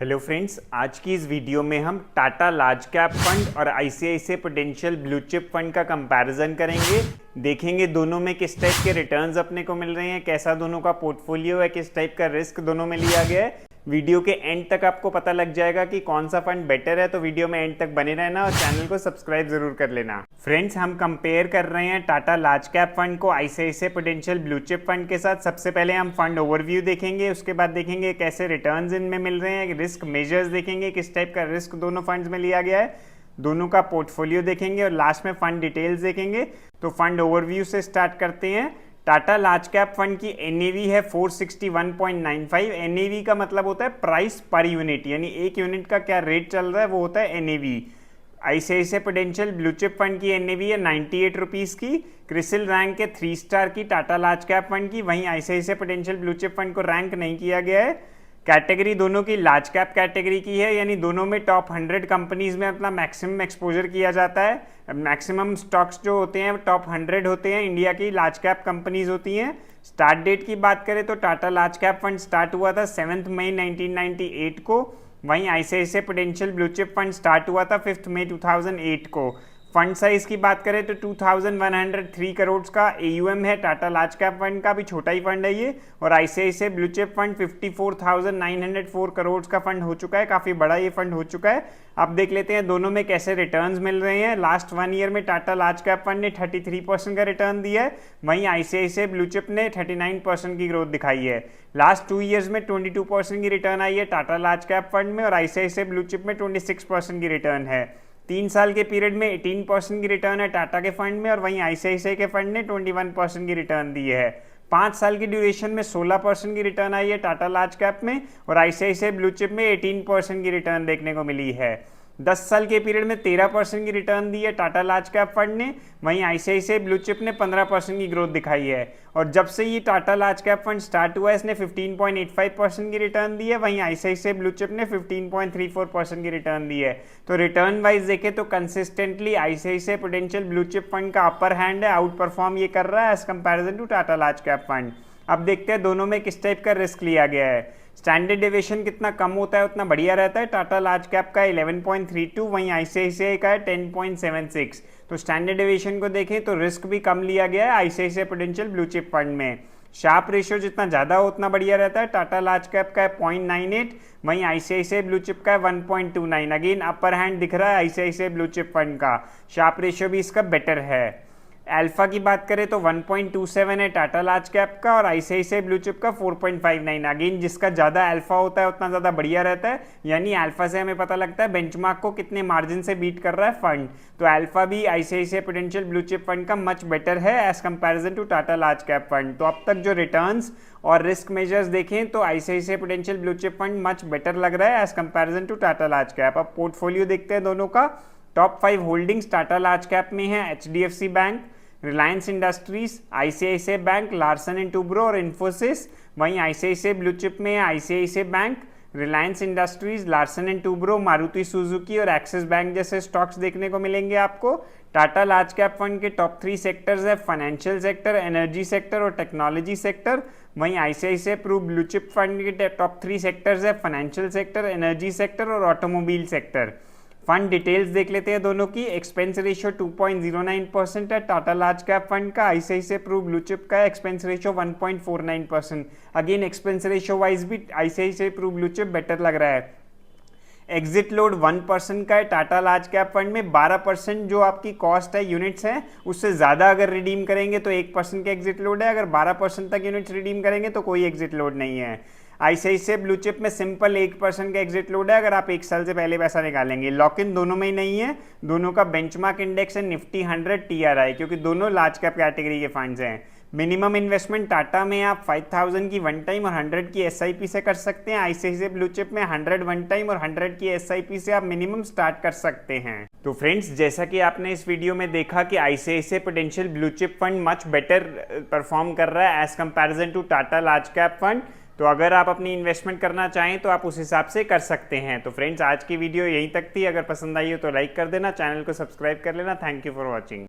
Hello friends, आज की इस वीडियो में हम टाटा लार्ज कैप फंड और ICICI potential blue chip fund का कंपैरिजन करेंगे। देखेंगे दोनों में किस टाइप के रिटर्न्स अपने को मिल रहे हैं, कैसा दोनों का पोर्टफोलियो है, किस टाइप का रिस्क दोनों में लिया गया है। वीडियो के एंड तक आपको पता लग जाएगा कि कौन सा फंड बेटर है, तो वीडियो में एंड तक बने रहना और चैनल को सब्सक्राइब जरूर कर लेना। फ्रेंड्स, हम कंपेयर कर रहे हैं टाटा लार्ज कैप फंड को ICICI potential blue chip fund के साथ। सबसे पहले हम फंड ओवरव्यू देखेंगे, उसके बाद देखेंगे कैसे रिटर्न्स इनमें मिल रहे हैं, रिस्क मेजर्स देखेंगे, किस टाइप का रिस्क दोनों फंड्स में लिया गया है, दोनों का पोर्टफोलियो देखेंगे और लास्ट में फंड डिटेल्स देखेंगे। तो फंड ओवरव्यू से स्टार्ट करते हैं। टाटा लार्ज कैप फंड की एनएवी है 461.95। एनएवी का मतलब होता है प्राइस पर यूनिट, यानी एक यूनिट का क्या रेट चल रहा है वो होता है NAV. ICICI potential blue chip fund की एनएवी है 98 रुपीज़ की। क्रिसिल रैंक है 3 स्टार की टाटा लार्ज कैप फंड की, वहीं ICICI potential blue chip fund को रैंक नहीं किया गया है। कैटेगरी दोनों की लार्ज कैप कैटेगरी की है, यानी दोनों में टॉप 100 कंपनीज में अपना मैक्सिमम एक्सपोजर किया जाता है। मैक्सिमम स्टॉक्स जो होते हैं टॉप 100 होते हैं, इंडिया की लार्ज कैप कंपनीज होती हैं। स्टार्ट डेट की बात करें तो Tata large cap fund start हुआ था 7 मई 1998 को, वहीं ICICI potential blue chip fund start हुआ था 5 मई 2008 को। फंड साइज की बात करें तो 2103 करोड़ का एयूएम है टाटा लार्ज कैप फंड का, भी छोटा ही फंड है ये। और ICICI blue chip fund 54,904 crore का फंड हो चुका है, काफ़ी बड़ा ये फंड हो चुका है। अब देख लेते हैं दोनों में कैसे रिटर्न्स मिल रहे हैं। लास्ट 1 ईयर में टाटा लार्ज कैप फंड ने 33% का रिटर्न दिया है, वहीं आईसीआईसीआई ब्लू चिप ने 39% की ग्रोथ दिखाई है। लास्ट 2 ईयर्स में 22% की रिटर्न आई है टाटा लार्ज कैप फंड में, और आईसीआईसीआई ब्लू चिप में 26% की रिटर्न है। 3 साल के पीरियड में 18% की रिटर्न है टाटा के फंड में, और वहीं आईसीआईसीआई के फंड ने 21% की रिटर्न दी है। 5 साल की ड्यूरेशन में 16% की रिटर्न आई है टाटा लार्ज कैप में, और आईसीआईसीआई ब्लू चिप में 18% की रिटर्न देखने को मिली है। 10 साल के पीरियड में 13% की रिटर्न दी है टाटा लार्ज कैप फंड ने, वहीं आईसीआईसीआई ब्लू चिप ने 15% की ग्रोथ दिखाई है। और जब से ये Tata large cap fund start हुआ है इसने 15.85% की रिटर्न दी है, वहीं आईसीआईसीआई ब्लू चिप ने 15.34% की रिटर्न दी है। तो रिटर्न वाइज देखें तो consistently ICICI potential blue chip fund का अपर हैंड है, आउट परफॉर्म ये कर रहा है as comparison to Tata large cap fund. अब देखते हैं दोनों में किस टाइप का रिस्क लिया गया है। स्टैंडर्ड डेविएशन कितना कम होता है उतना बढ़िया रहता है। टाटा लार्ज कैप का 11.32, वहीं आईसीआईसीआई का है 10.76। तो स्टैंडर्ड डेविएशन को देखें तो रिस्क भी कम लिया गया है ICICI potential blue chip fund में। शार्प रेशियो जितना ज़्यादा हो उतना बढ़िया रहता है। टाटा लार्ज कैप का है 0.98, वहीं आईसीआईसीआई ब्लू चिप का है 1.29। अगेन अपर हैंड दिख रहा है आईसीआईसीआई ब्लू चिप फंड का, शार्प रेशियो भी इसका बेटर है। अल्फा की बात करें तो 1.27 है टाटा लार्ज कैप का, और आईसीआईसीआई ब्लू चिप का 4.59। अगेन जिसका ज़्यादा अल्फा होता है उतना ज़्यादा बढ़िया रहता है, यानी अल्फा से हमें पता लगता है बेंचमार्क को कितने मार्जिन से बीट कर रहा है फंड। तो अल्फा भी ICICI potential blue chip fund का मच बेटर है as comparison to Tata large cap fund. तो अब तक जो रिटर्न्स और रिस्क मेजर्स देखें तो ICICI potential blue chip fund much better लग रहा है as comparison to Tata large cap. अब पोर्टफोलियो देखते हैं दोनों का। Top 5 holdings Tata large cap में है HDFC Bank, Reliance Industries, ICICI Bank, Larsen and Toubro और इन्फोसिस। वहीं आईसीआईसीआई ब्लू चिप में है ICICI Bank, Reliance Industries, Larsen and Toubro, Maruti Suzuki और एक्सिस बैंक जैसे स्टॉक्स देखने को मिलेंगे आपको। टाटा लार्ज कैप फंड के टॉप 3 सेक्टर्स है फाइनेंशियल सेक्टर, एनर्जी सेक्टर और टेक्नोलॉजी सेक्टर। वहीं ICICI Pru blue chip fund के टॉप 3 सेक्टर्स है फाइनेंशियल सेक्टर, एनर्जी सेक्टर और ऑटोमोबाइल सेक्टर। फंड डिटेल्स देख लेते हैं दोनों की। एक्सपेंस रेशियो 2.09% है टाटा लार्ज कैप फंड का, आईसीआईसीआई प्रू ब्लू चिप का expense ratio 1.49%। Again expense ratio wise भी ICICI Pru blue chip better लग रहा है। एग्जिट लोड 1% का है टाटा लार्ज कैप फंड में। 12% जो आपकी कॉस्ट है यूनिट्स है, उससे ज़्यादा अगर रिडीम करेंगे तो 1% का एग्जिट लोड है, अगर 12% तक यूनिट्स रिडीम करेंगे तो कोई एग्जिट लोड नहीं है। आईसीआईसीआई ब्लू चिप में सिंपल 1% का एग्जिट लोड है अगर आप 1 साल से पहले पैसा निकालेंगे। लॉक इन दोनों में ही नहीं है। दोनों का बेंचमार्क इंडेक्स है निफ्टी 100 टीआरआई, क्योंकि दोनों लार्ज कैप कैटेगरी के फंड्स हैं। मिनिमम इन्वेस्टमेंट टाटा में आप 5000 की 1 टाइम और 100 की एसआईपी से कर सकते हैं। आईसीआईसीआई ब्लू चिप में 100 1 टाइम और 100 की एसआईपी से आप मिनिमम स्टार्ट कर सकते हैं। तो फ्रेंड्स, जैसा कि आपने इस वीडियो में देखा कि ICICI potential blue chip fund much better perform कर रहा है as comparison to Tata large cap fund. तो अगर आप अपनी इन्वेस्टमेंट करना चाहें तो आप उस हिसाब से कर सकते हैं। तो फ्रेंड्स, आज की वीडियो यहीं तक थी। अगर पसंद आई हो तो लाइक कर देना, चैनल को सब्सक्राइब कर लेना। Thank you for watching.